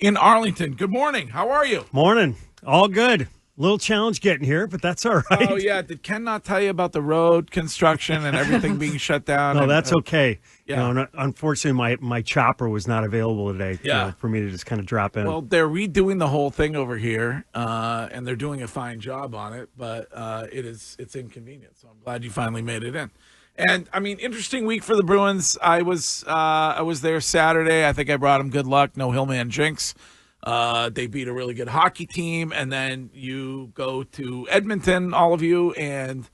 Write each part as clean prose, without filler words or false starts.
in Arlington. Good morning. How are you? Morning. All good. Little challenge getting here, but that's all right. Oh, yeah. Did Ken not tell you about the road construction and everything being shut down? No, that's okay. Yeah. You know, unfortunately, my chopper was not available today for me to just kind of drop in. Well, they're redoing the whole thing over here, and they're doing a fine job on it, but it's inconvenient. So I'm glad you finally made it in. And, I mean, interesting week for the Bruins. I was there Saturday. I think I brought them good luck. No Hillman jinx. They beat a really good hockey team, and then you go to Edmonton, all of you, and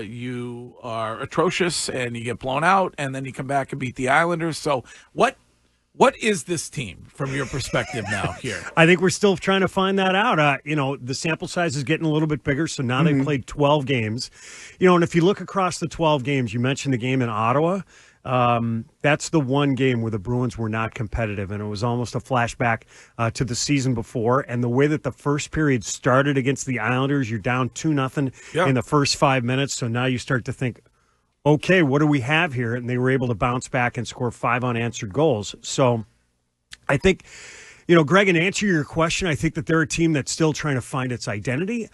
you are atrocious, and you get blown out, and then you come back and beat the Islanders. So what is this team from your perspective now here? I think we're still trying to find that out. The sample size is getting a little bit bigger, so now they've played 12 games. And if you look across the 12 games, you mentioned the game in Ottawa. That's the one game where the Bruins were not competitive, and it was almost a flashback to the season before. And the way that the first period started against the Islanders, you're down 2-0 in the first 5 minutes. So now you start to think, okay, what do we have here? And they were able to bounce back and score 5 unanswered goals. So I think, Greg, in answer to your question, I think that they're a team that's still trying to find its identity,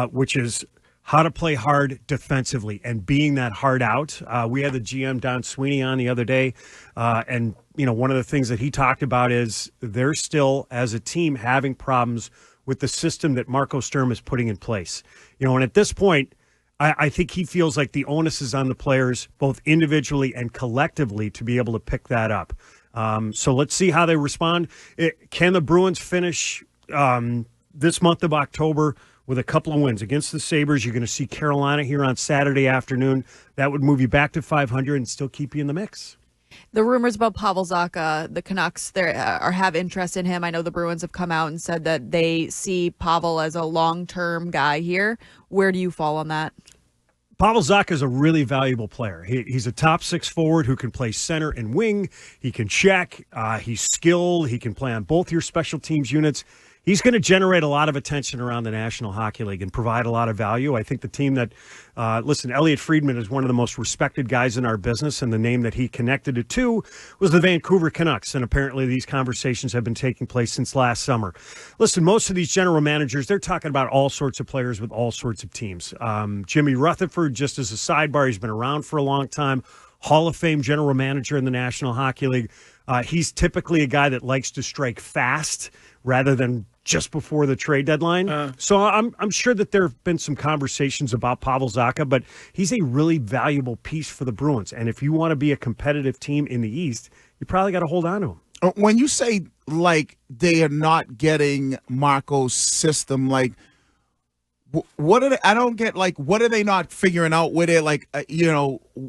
which is how to play hard defensively and being that hard out. We had the GM Don Sweeney on the other day, and one of the things that he talked about is they're still, as a team, having problems with the system that Marco Sturm is putting in place. And at this point, I think he feels like the onus is on the players, both individually and collectively, to be able to pick that up. So let's see how they respond. Can the Bruins finish this month of October with a couple of wins against the Sabres? You're going to see Carolina here on Saturday afternoon. That would move you back to 500 and still keep you in the mix. The rumors about Pavel Zacha, the Canucks have interest in him. I know the Bruins have come out and said that they see Pavel as a long-term guy here. Where do you fall on that? Pavel Zacha is a really valuable player. He's a top 6 forward who can play center and wing. He can check. He's skilled. He can play on both your special teams units. He's going to generate a lot of attention around the National Hockey League and provide a lot of value. I think the team that, Elliot Friedman is one of the most respected guys in our business, and the name that he connected it to was the Vancouver Canucks, and apparently these conversations have been taking place since last summer. Listen, most of these general managers, they're talking about all sorts of players with all sorts of teams. Jimmy Rutherford, just as a sidebar, he's been around for a long time, Hall of Fame general manager in the National Hockey League. He's typically a guy that likes to strike fast rather than just before the trade deadline. So I'm sure that there have been some conversations about Pavel Zacha, but he's a really valuable piece for the Bruins. And if you want to be a competitive team in the East, you probably got to hold on to him. When you say, they are not getting Marco's system, what are they, I don't get, what are they not figuring out with it?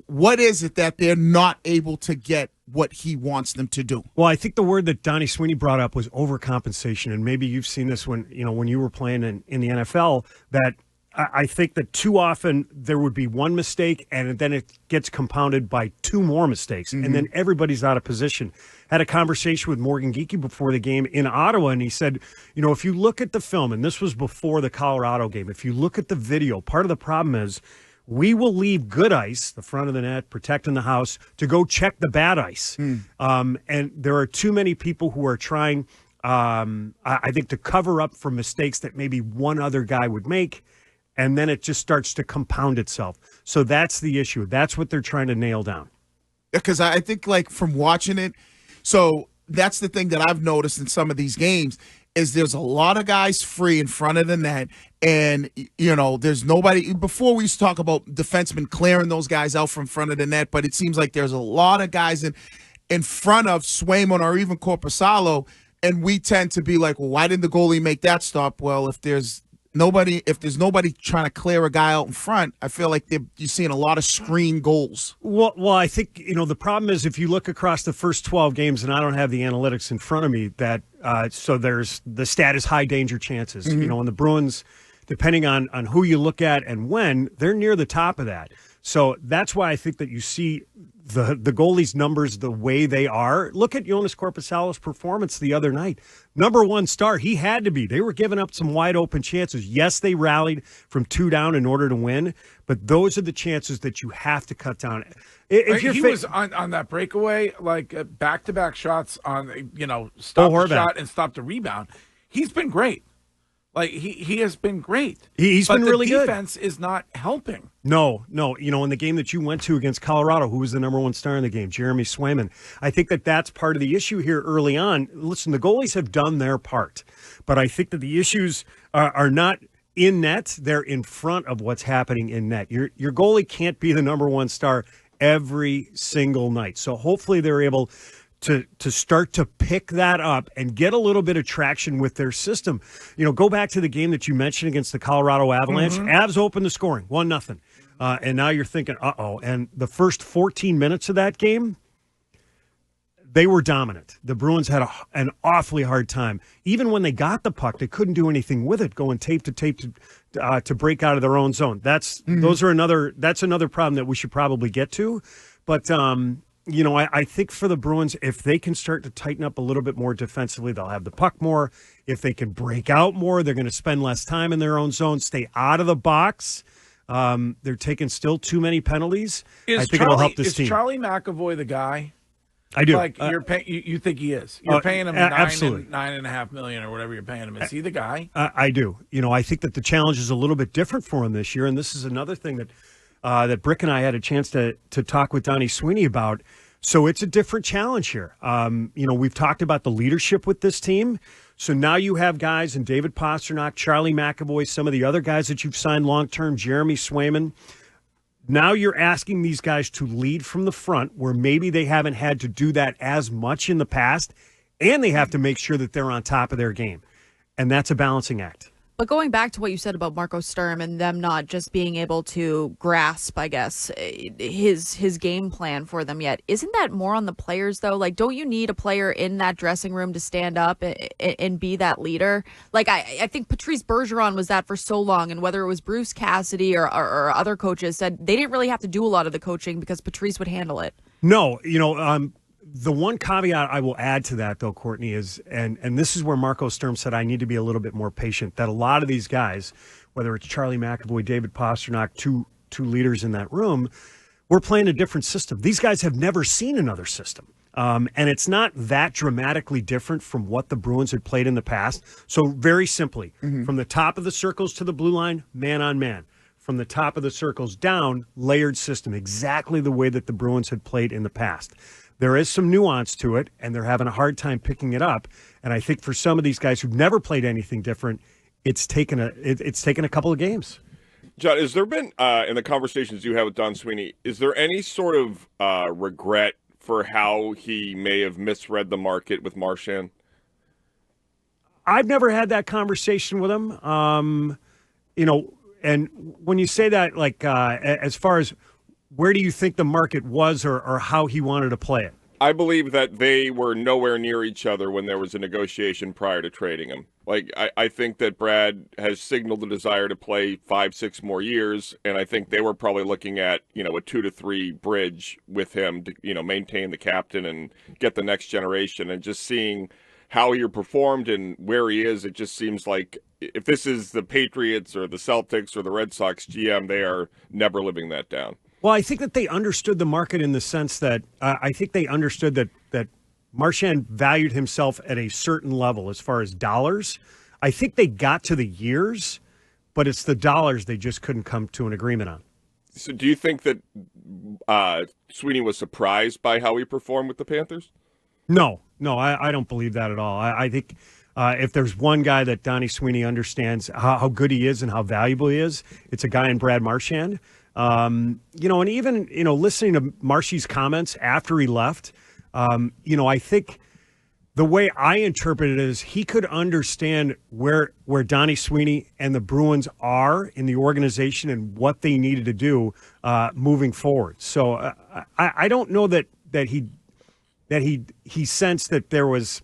What is it that they're not able to get what he wants them to do? Well, I think the word that Donnie Sweeney brought up was overcompensation, and maybe you've seen this when you were playing in the NFL, that I think that too often there would be one mistake and then it gets compounded by 2 more mistakes, and then everybody's out of position. Had a conversation with Morgan Geekie before the game in Ottawa, and he said, if you look at the film, and this was before the Colorado game, if you look at the video, part of the problem is we will leave good ice, the front of the net, protecting the house, to go check the bad ice. And there are too many people who are trying, I think, to cover up for mistakes that maybe one other guy would make, and then it just starts to compound itself. So that's the issue. That's what they're trying to nail down. Because I think, from watching it, so that's the thing that I've noticed in some of these games is there's a lot of guys free in front of the net, and, there's nobody. Before we used to talk about defensemen clearing those guys out from front of the net, but it seems like there's a lot of guys in front of Swayman or even Korpisalo, and we tend to be like, well, why didn't the goalie make that stop? Well, if there's nobody trying to clear a guy out in front, I feel like you're seeing a lot of screen goals. Well, I think, the problem is if you look across the first 12 games, and I don't have the analytics in front of me, that so there's the stat is high danger chances. And the Bruins, depending on who you look at and when, they're near the top of that. So that's why I think that you see the goalies' numbers the way they are. Look at Jonas Korpisalo's performance the other night. Number one star, he had to be. They were giving up some wide open chances. Yes, they rallied from 2 down in order to win, but those are the chances that you have to cut down. If he was on that breakaway, like back-to-back shots on, stop the shot and stop the rebound. He's been great. Like, he has been great. He's been really good. But the defense is not helping. No. In the game that you went to against Colorado, who was the number one star in the game? Jeremy Swayman. I think that that's part of the issue here early on. Listen, the goalies have done their part, but I think that the issues are not in net. They're in front of what's happening in net. Your goalie can't be the number one star every single night. So hopefully they're able to start to pick that up and get a little bit of traction with their system. Go back to the game that you mentioned against the Colorado Avalanche. Avs opened the scoring, 1-0. And now you're thinking, uh-oh. And the first 14 minutes of that game, they were dominant. The Bruins had an awfully hard time. Even when they got the puck, they couldn't do anything with it, going tape to tape to break out of their own zone. That's another problem that we should probably get to. But I think for the Bruins, if they can start to tighten up a little bit more defensively, they'll have the puck more. If they can break out more, they're going to spend less time in their own zone, stay out of the box. They're taking still too many penalties. I think it'll help this team. Is Charlie McAvoy the guy? I do. Like you think he is? You're paying him $9.5 million or whatever you're paying him. Is he the guy? I do. I think that the challenge is a little bit different for him this year, and this is another thing that Brick and I had a chance to talk with Donnie Sweeney about. So it's a different challenge here. We've talked about the leadership with this team. So now you have guys in David Pastrnak, Charlie McAvoy, some of the other guys that you've signed long-term, Jeremy Swayman. Now you're asking these guys to lead from the front where maybe they haven't had to do that as much in the past, and they have to make sure that they're on top of their game. And that's a balancing act. But going back to what you said about Marco Sturm and them not just being able to grasp, I guess, his game plan for them yet, isn't that more on the players, though? Like, don't you need a player in that dressing room to stand up and be that leader? Like, I think Patrice Bergeron was that for so long, and whether it was Bruce Cassidy or other coaches said they didn't really have to do a lot of the coaching because Patrice would handle it. No, the one caveat I will add to that, though, Courtney, is, and this is where Marco Sturm said I need to be a little bit more patient, that a lot of these guys, whether it's Charlie McAvoy, David Pastrnak, two leaders in that room, we're playing a different system. These guys have never seen another system. And it's not that dramatically different from what the Bruins had played in the past. So very simply, from the top of the circles to the blue line, man on man. From the top of the circles down, layered system, exactly the way that the Bruins had played in the past. There is some nuance to it, and they're having a hard time picking it up. And I think for some of these guys who've never played anything different, it's taken a couple of games. Judd, has there been, in the conversations you had with Don Sweeney, is there any sort of regret for how he may have misread the market with Marchand? I've never had that conversation with him. And when you say that, like, as far as where do you think the market was or how he wanted to play it? I believe that they were nowhere near each other when there was a negotiation prior to trading him. Like, I think that Brad has signaled the desire to play 5-6 more years, and I think they were probably looking at, a 2 to 3 bridge with him to, maintain the captain and get the next generation. And just seeing how he performed and where he is, it just seems like if this is the Patriots or the Celtics or the Red Sox GM, they are never living that down. Well, I think that they understood the market in the sense that I think they understood that Marchand valued himself at a certain level as far as dollars. I think they got to the years, but it's the dollars they just couldn't come to an agreement on. So do you think that Sweeney was surprised by how he performed with the Panthers? No, I don't believe that at all. I think if there's one guy that Donnie Sweeney understands how good he is and how valuable he is, it's a guy in Brad Marchand. And even, listening to Marchy's comments after he left, I think the way I interpret it is he could understand where Donnie Sweeney and the Bruins are in the organization and what they needed to do moving forward. So I don't know that he sensed that there was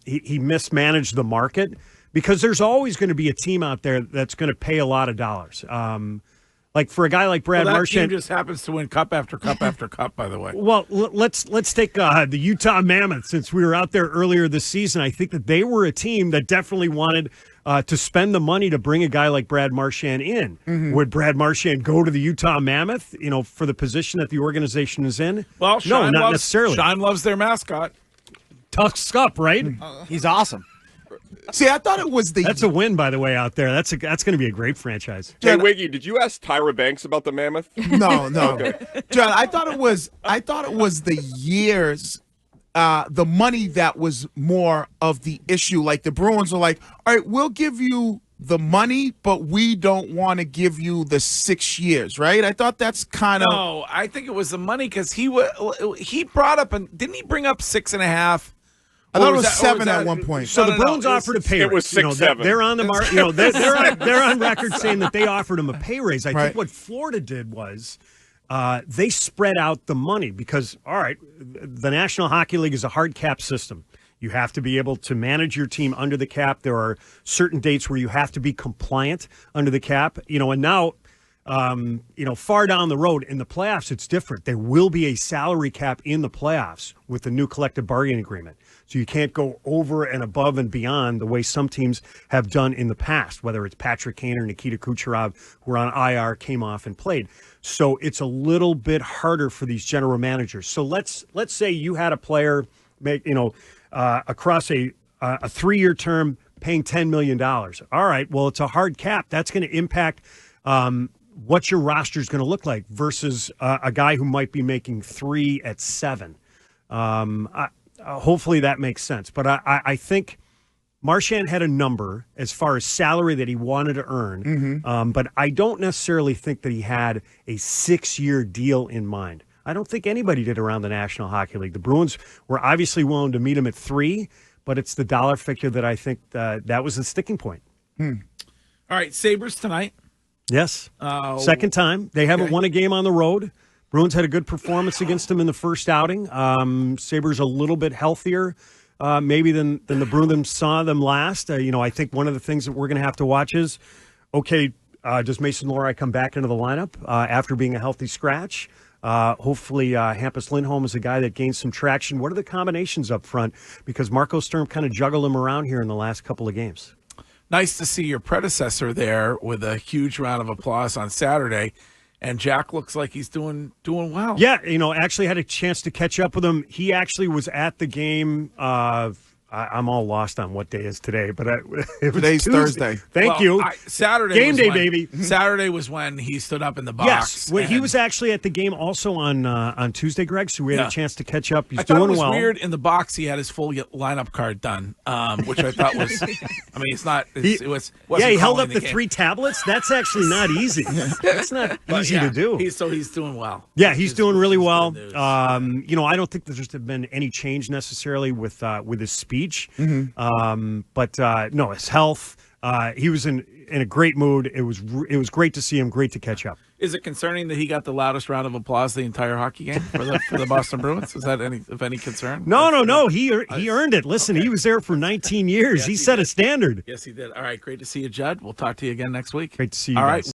he mismanaged the market, because there's always going to be a team out there that's going to pay a lot of dollars. Like for a guy like Brad Well, that Marchand, team just happens to win cup after cup after cup, by the way. well, let's take the Utah Mammoth, since we were out there earlier this season. I think that they were a team that definitely wanted to spend the money to bring a guy like Brad Marchand in. Would Brad Marchand go to the Utah Mammoth, for the position that the organization is in? Well, no, Scheim not necessarily. Scheim loves their mascot. Tucks up, right? He's awesome. See, I thought it was the. That's a win, by the way, out there. That's going to be a great franchise. Hey, Wiggy, did you ask Tyra Banks about the Mammoth? No. John, I thought it was the years, the money that was more of the issue. Like the Bruins were like, all right, we'll give you the money, but we don't want to give you the 6 years, right? I thought that's kind of. No, I think it was the money because he brought up, and didn't he bring up 6.5? I thought it Or was that- or 7 that- at one point. So No, the no, Bruins no, offered a pay raise. it was 6-7. They're on the they're on record saying that they offered him a pay raise. I Right. think what Florida did was they spread out the money because, all right, the National Hockey League is a hard cap system. You have to be able to manage your team under the cap. There are certain dates where you have to be compliant under the cap. And now, far down the road in the playoffs, it's different. There will be a salary cap in the playoffs with the new collective bargaining agreement. So you can't go over and above and beyond the way some teams have done in the past, whether it's Patrick Kane or Nikita Kucherov, who were on IR, came off and played. So it's a little bit harder for these general managers. So let's say you had a player make, across a 3-year term paying $10 million. All right, well, it's a hard cap. That's going to impact what your roster is going to look like versus a guy who might be making 3 at 7. Hopefully that makes sense. But I think Marchand had a number as far as salary that he wanted to earn. But I don't necessarily think that he had a 6-year deal in mind. I don't think anybody did around the National Hockey League. The Bruins were obviously willing to meet him at 3, but it's the dollar figure that I think that was the sticking point. All right, Sabres tonight. Yes. Second time. They haven't won a game on the road. Bruins had a good performance against them in the first outing. Sabres a little bit healthier maybe than the Bruins saw them last. I think one of the things that we're going to have to watch is, okay, does Mason Lohrei come back into the lineup after being a healthy scratch? Hopefully Hampus Lindholm is a guy that gains some traction. What are the combinations up front? Because Marco Sturm kind of juggled him around here in the last couple of games. Nice to see your predecessor there with a huge round of applause on Saturday. And Jack looks like he's doing well. Yeah, actually had a chance to catch up with him. He actually was at the game. I'm all lost on what day is today, but it was Today's Tuesday. Thursday. Thank you. Saturday Game was day, when- baby. Saturday was when he stood up in the box. Yes, well, he and was actually at the game also on Tuesday, Greg. So we had Yeah. a chance to catch up. He's I thought doing it was well. weird in the box. He had his full lineup card done, which I thought was. I mean, it's not. It was. Yeah, he held up calling the game. 3 tablets. That's actually not easy. That's not But easy yeah, to do. He's doing well. Yeah, Which he's is- doing really which is well. good news. I don't think there's been any change necessarily with his speech. But no, his health. He was in a great mood. It was great to see him. Great to catch up. Is it concerning that he got the loudest round of applause the entire hockey game for the Boston Bruins? Is that of any concern? No. He earned it. Listen, he was there for 19 years. Yes, he he set a did. standard. Yes, he did. All right, great to see you, Judd. We'll talk to you again next week. Great to see you All guys. right.